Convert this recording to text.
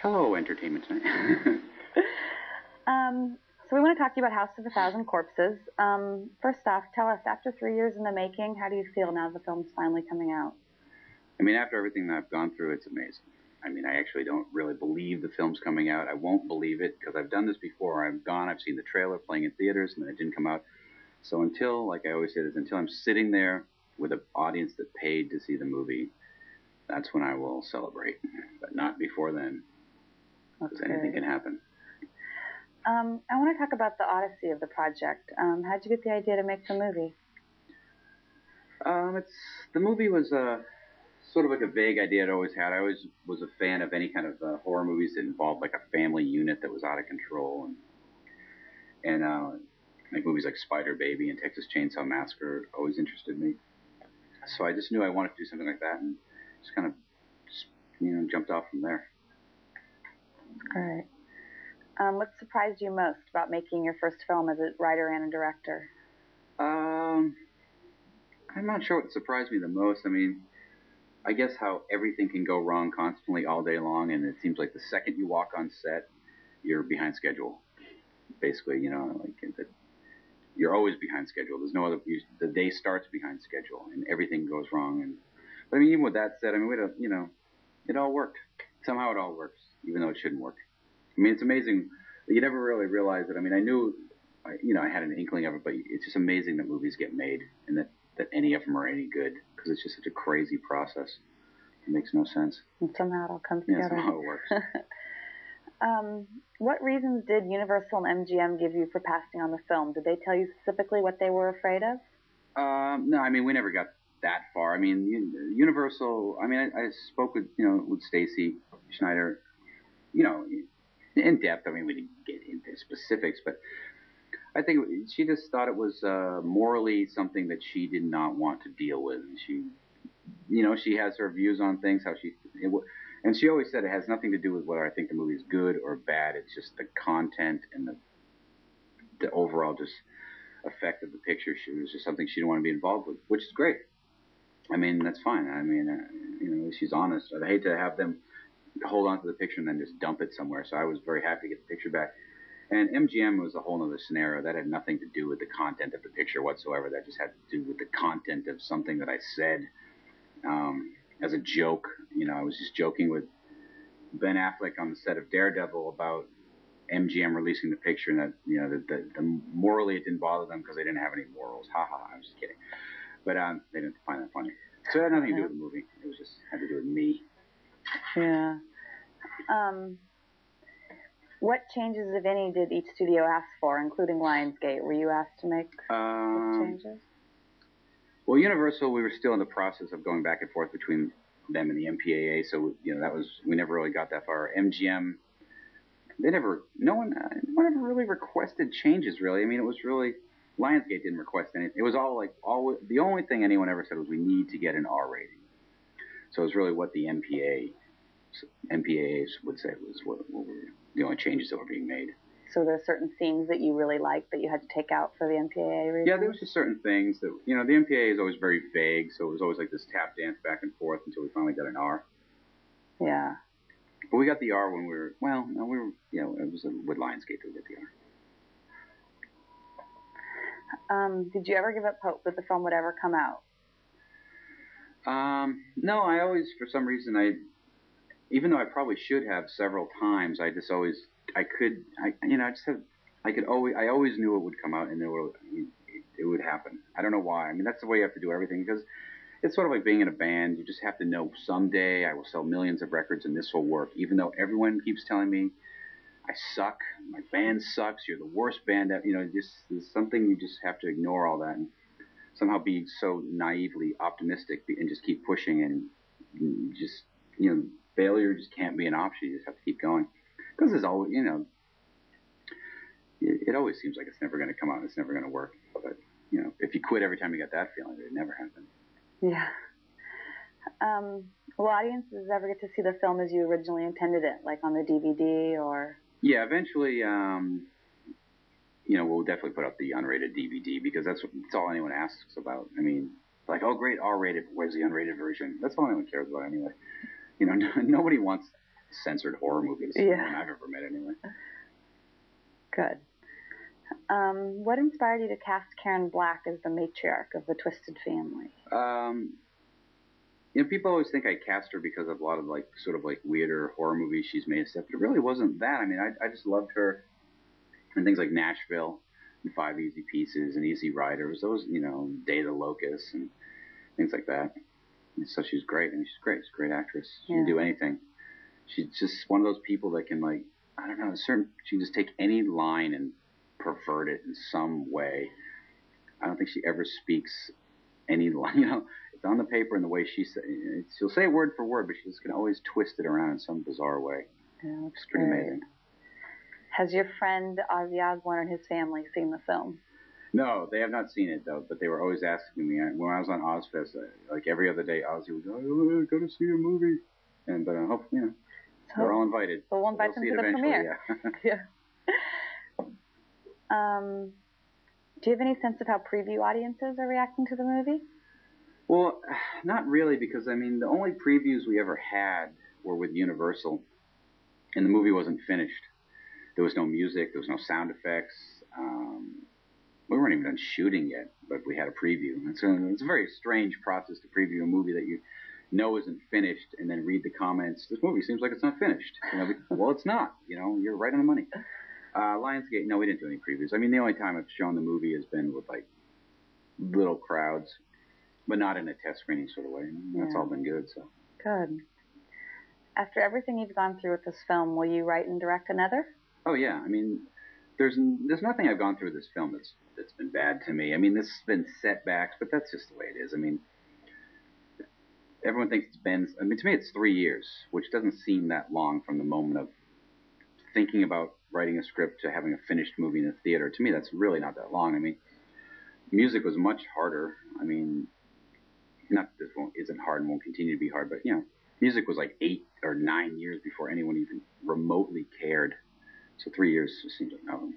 Hello, Entertainment Tonight. So we want to talk to you about House of a Thousand Corpses. First off, tell us, after 3 years in the making, how do you feel now the film's finally coming out? I mean, after everything that I've gone through, it's amazing. I mean, I actually don't really believe the film's coming out. I won't believe it because I've done this before. I've seen the trailer playing in theaters, and then it didn't come out. So until, like I always say this, until I'm sitting there with an audience that paid to see the movie, that's when I will celebrate. But not before then, because anything can happen. I want to talk about the odyssey of the project. How'd you get the idea to make the movie? The movie was sort of like a vague idea I'd always had. I always was a fan of any kind of horror movies that involved like a family unit that was out of control, and like movies like Spider Baby and Texas Chainsaw Massacre always interested me. So I just knew I wanted to do something like that, and just kind of jumped off from there. All right. What surprised you most about making your first film as a writer and a director? I'm not sure what surprised me the most. I mean, I guess how everything can go wrong constantly all day long, and it seems like the second you walk on set, you're behind schedule. Basically, you're always behind schedule. There's no other. The day starts behind schedule, and everything goes wrong. But I mean, even with that said, I mean, it all worked. Somehow it all works, even though it shouldn't work. I mean, it's amazing. You never really realize it. I mean, I knew, I had an inkling of it, but it's just amazing that movies get made and that any of them are any good, because it's just such a crazy process. It makes no sense. And somehow it all comes together. Yeah, somehow it works. What reasons did Universal and MGM give you for passing on the film? Did they tell you specifically what they were afraid of? No, I mean, we never got that far. I mean, Universal, I mean, I spoke with Stacy Schneider, in depth. I mean, we didn't get into specifics, but I think she just thought it was morally something that she did not want to deal with. She has her views on things, and she always said it has nothing to do with whether I think the movie is good or bad. It's just the content and the overall just effect of the picture. It was just something she didn't want to be involved with, which is great. I mean, that's fine. I mean, she's honest. I'd hate to have them hold on to the picture and then just dump it somewhere. So I was very happy to get the picture back. And MGM was a whole other scenario. That had nothing to do with the content of the picture whatsoever. That just had to do with the content of something that I said as a joke. I was just joking with Ben Affleck on the set of Daredevil about MGM releasing the picture, and that morally it didn't bother them because they didn't have any morals. Ha ha, I was just kidding. But they didn't find that funny. So it had nothing to do with the movie. It was just had to do with me. Yeah. What changes, if any, did each studio ask for, including Lionsgate? Were you asked to make changes? Well, Universal, we were still in the process of going back and forth between them and the MPAA, so we never really got that far. MGM, no one ever really requested changes, really. I mean, it was really, Lionsgate didn't request anything. It was the only thing anyone ever said was we need to get an R rating. So it was really what the MPAAs would say was what were the only changes that were being made. So there are certain scenes that you really liked that you had to take out for the MPAA reasons? Yeah, there was just certain things that, the MPAA is always very vague, so it was always like this tap dance back and forth until we finally got an R. Yeah. But we got the R when it was with Lionsgate that we got the R. Did you ever give up hope that the film would ever come out? No, I always, for some reason, even though I probably should have several times, I always knew it would come out and it would happen. I don't know why. I mean, that's the way you have to do everything, because it's sort of like being in a band. You just have to know someday I will sell millions of records and this will work, even though everyone keeps telling me I suck, my band sucks, you're the worst band ever. There's something, you just have to ignore all that and somehow be so naively optimistic and just keep pushing, and just, failure just can't be an option. You just have to keep going, because there's always, it always seems like it's never going to come out, it's never going to work. But if you quit every time you get that feeling, it never happens. Yeah. Will audiences ever get to see the film as you originally intended it, like on the DVD or? Yeah, eventually. We'll definitely put up the unrated DVD, because that's all anyone asks about. I mean, like, oh great, R-rated, where's the unrated version? That's all anyone cares about anyway. Nobody wants censored horror movie. It's Yeah. one I've ever met anyway. Good. What inspired you to cast Karen Black as the matriarch of the Twisted family? You know, people always think I cast her because of a lot of like sort of like weirder horror movies she's made and stuff, but it really wasn't that. I mean, I just loved her and things like Nashville and Five Easy Pieces and Easy Rider. It was those, you know, Day of the Locust and things like that. And so she's great. I mean, she's great. She's a great actress. She can do anything. She's just one of those people that can, like, I don't know, she can just take any line and pervert it in some way. I don't think she ever speaks any line, you know, it's on the paper and the way she'll say it word for word, but she's going to always twist it around in some bizarre way. Yeah, it's pretty amazing. Has your friend Ozzy Osbourne and his family seen the film? No, they have not seen it, though, but they were always asking me. When I was on Ozfest, like every other day, Ozzy would go, oh, I got to see a movie. But hopefully, you know, they're all invited. So we'll invite them to the premiere. Yeah. Do you have any sense of how preview audiences are reacting to the movie? Well, not really, because, I mean, the only previews we ever had were with Universal, and the movie wasn't finished. There was no music. There was no sound effects. We weren't even done shooting yet, but we had a preview. It's a very strange process to preview a movie that you know isn't finished and then read the comments. This movie seems like it's not finished. You know, well, it's not. You know, you're right on the money. Lionsgate, no, we didn't do any previews. I mean, the only time I've shown the movie has been with, like, little crowds, but not in a test screening sort of way. That's all been good. So good. After everything you've gone through with this film, will you write and direct another? Oh, yeah. I mean, there's nothing I've gone through with this film that's been bad to me. I mean, this has been setbacks, but that's just the way it is. I mean, everyone thinks to me, it's 3 years, which doesn't seem that long from the moment of thinking about writing a script to having a finished movie in the theater. To me, that's really not that long. I mean, music was much harder. I mean, not that this isn't hard and won't continue to be hard, but, you know, music was like 8 or 9 years before anyone even remotely cared. So 3 years just seems like nothing.